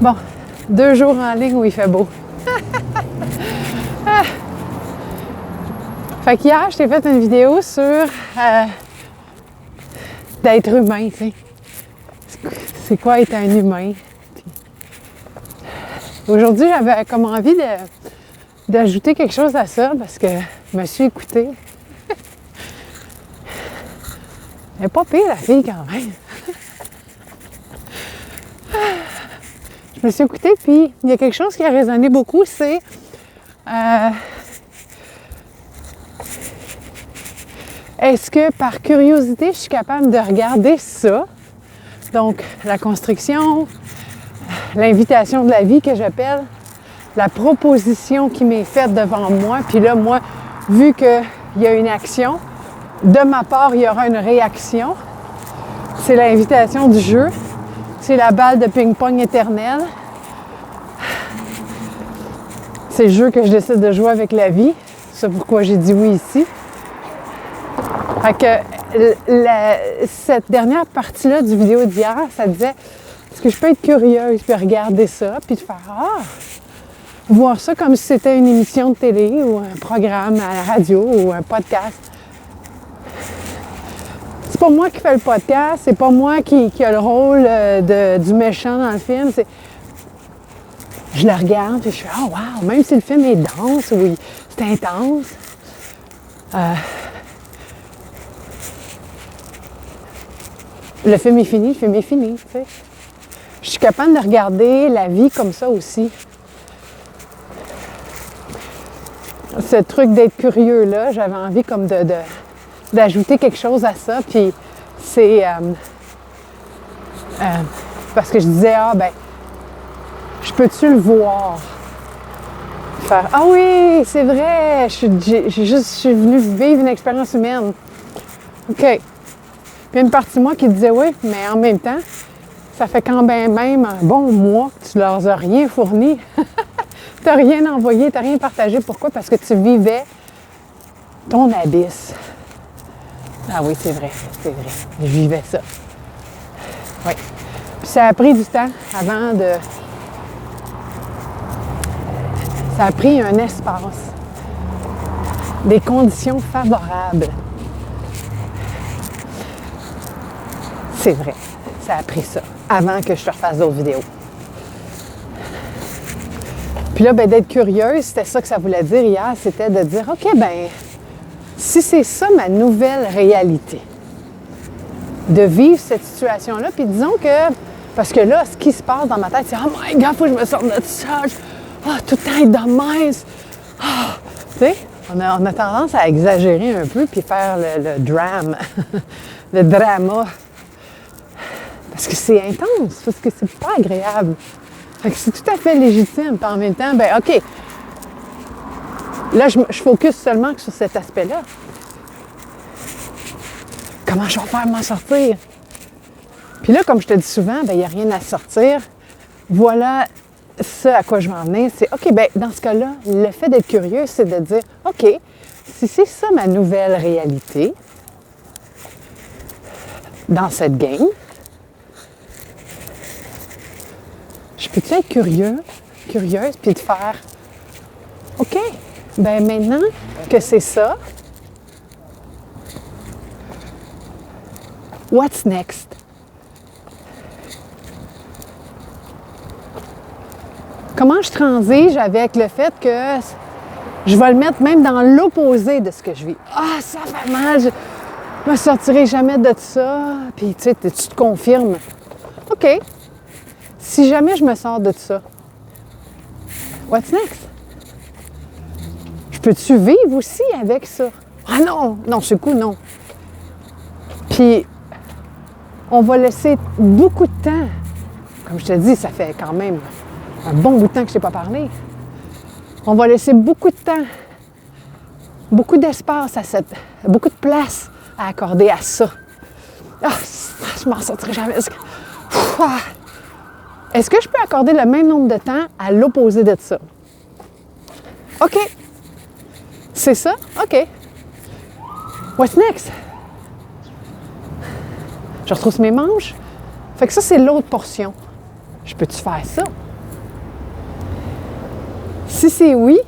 Bon, 2 jours en ligne où il fait beau. Fait qu'hier, je t'ai fait une vidéo sur d'être humain, tu sais. C'est quoi être un humain? Puis, aujourd'hui, j'avais comme envie d'ajouter quelque chose à ça parce que je me suis écoutée. Elle n'est pas pire, la fille, quand même. Je me suis écoutée, puis il y a quelque chose qui a résonné beaucoup, c'est est-ce que par curiosité, je suis capable de regarder ça? Donc, la construction, l'invitation de la vie que j'appelle, la proposition qui m'est faite devant moi. Puis là, moi, vu qu'il y a une action, de ma part, il y aura une réaction. C'est l'invitation du jeu. C'est la balle de ping-pong éternelle. C'est le jeu que je décide de jouer avec la vie. C'est pourquoi j'ai dit oui ici. Fait que cette dernière partie-là du vidéo d'hier, ça disait est-ce que je peux être curieuse puis regarder ça puis de faire voir ça comme si c'était une émission de télé ou un programme à la radio ou un podcast. C'est pas moi qui fais le podcast, c'est pas moi qui a le rôle du méchant dans le film. Je le regarde et je fais wow, même si le film est dense ou c'est intense. Le film est fini, tu sais. Je suis capable de regarder la vie comme ça aussi. Ce truc d'être curieux-là, j'avais envie comme d'ajouter quelque chose à ça. Puis c'est parce que je disais, je peux-tu le voir? Faire, oui, c'est vrai, je suis venue vivre une expérience humaine. OK. Puis il y a une partie de moi qui disait oui, mais en même temps, ça fait quand même un bon mois que tu leur as rien fourni. Tu n'as rien envoyé, tu n'as rien partagé. Pourquoi? Parce que tu vivais ton abysse. Ah oui, c'est vrai. Je vivais ça. Oui. Puis ça a pris du temps avant de... Ça a pris un espace, des conditions favorables. C'est vrai, ça a pris ça, avant que je te refasse d'autres vidéos. Puis là, d'être curieuse, c'était ça que ça voulait dire hier, c'était de dire, OK, si c'est ça ma nouvelle réalité, de vivre cette situation-là, puis disons que, parce que là, ce qui se passe dans ma tête, c'est, oh my God, faut que je me sorte de ça, tout le temps être de mince. Tu sais, on a tendance à exagérer un peu, puis faire le drame, le drama. Parce que c'est intense, parce que c'est pas agréable. Fait que c'est tout à fait légitime. Puis en même temps, OK. Là, je focus seulement sur cet aspect-là. Comment je vais faire m'en sortir? Puis là, comme je te dis souvent, il n'y a rien à sortir. Voilà ce à quoi je vais en venir. C'est OK, dans ce cas-là, le fait d'être curieux, c'est de dire OK, si c'est ça ma nouvelle réalité, dans cette game, je peux-tu être curieuse, puis de faire OK, maintenant que c'est ça, what's next? Comment je transige avec le fait que je vais le mettre même dans l'opposé de ce que je vis. Ça fait mal, je ne me sortirai jamais de ça. Puis tu te confirmes. OK. Si jamais je me sors de ça, what's next? Je peux-tu vivre aussi avec ça? Non, ce coup, non. Puis, on va laisser beaucoup de temps. Comme je te dis, ça fait quand même un bon bout de temps que je t'ai pas parlé. On va laisser beaucoup de temps, beaucoup d'espace beaucoup de place à accorder à ça. Je m'en sortirai jamais. Est-ce que je peux accorder le même nombre de temps à l'opposé de ça? OK. C'est ça? OK. What's next? Je retrousse mes manches. Fait que ça, c'est l'autre portion. Je peux-tu faire ça? Si c'est oui,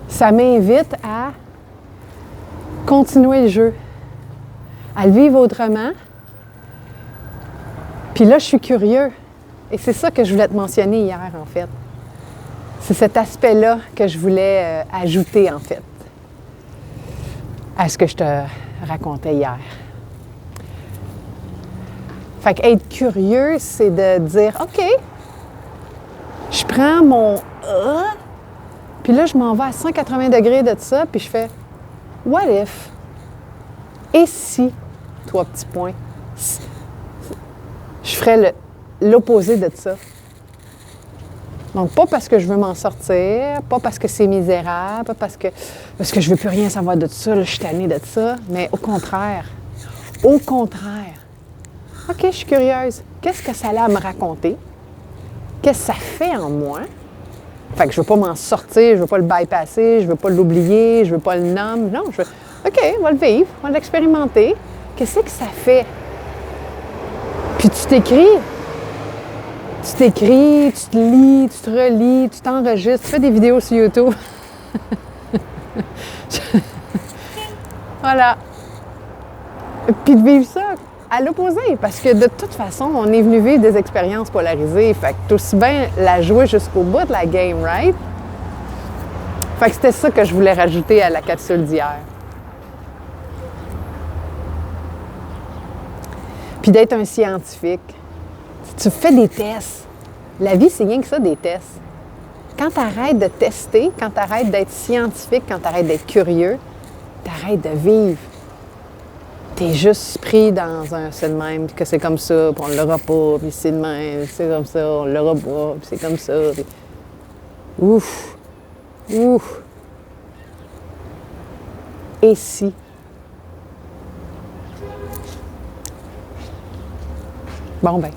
ça m'invite à continuer le jeu, à le vivre autrement. Puis là, je suis curieux. Et c'est ça que je voulais te mentionner hier, en fait. C'est cet aspect-là que je voulais ajouter, en fait, à ce que je te racontais hier. Fait qu'être curieux, c'est de dire, OK, je prends mon puis là, je m'en vais à 180 degrés de ça, puis je fais, what if? Et si, 3 petits points, je ferais l'opposé de ça. Donc, pas parce que je veux m'en sortir, pas parce que c'est misérable, pas parce que je veux plus rien savoir de ça, là, je suis tannée de ça, mais au contraire. Au contraire. OK, je suis curieuse. Qu'est-ce que ça a à me raconter? Qu'est-ce que ça fait en moi? Fait que je veux pas m'en sortir, je veux pas le bypasser, je veux pas l'oublier, je veux pas le nommer. Non, je veux, OK, on va le vivre, on va l'expérimenter. Qu'est-ce que ça fait? Puis tu t'écris, tu te lis, tu te relis, tu t'enregistres, tu fais des vidéos sur YouTube. Voilà. Puis de vivre ça à l'opposé, parce que de toute façon, on est venu vivre des expériences polarisées. Fait que t'as aussi bien la jouer jusqu'au bout de la game, right? Fait que c'était ça que je voulais rajouter à la capsule d'hier. Puis d'être un scientifique. Tu fais des tests. La vie, c'est rien que ça, des tests. Quand tu arrêtes de tester, quand tu arrêtes d'être scientifique, quand tu arrêtes d'être curieux, tu arrêtes de vivre. Tu es juste pris dans un c'est de même, que c'est comme ça, puis on l'aura pas, puis c'est de même, c'est comme ça, on l'aura pas, puis c'est comme ça. Puis... Ouf! Ouf! Et si? Bon ben.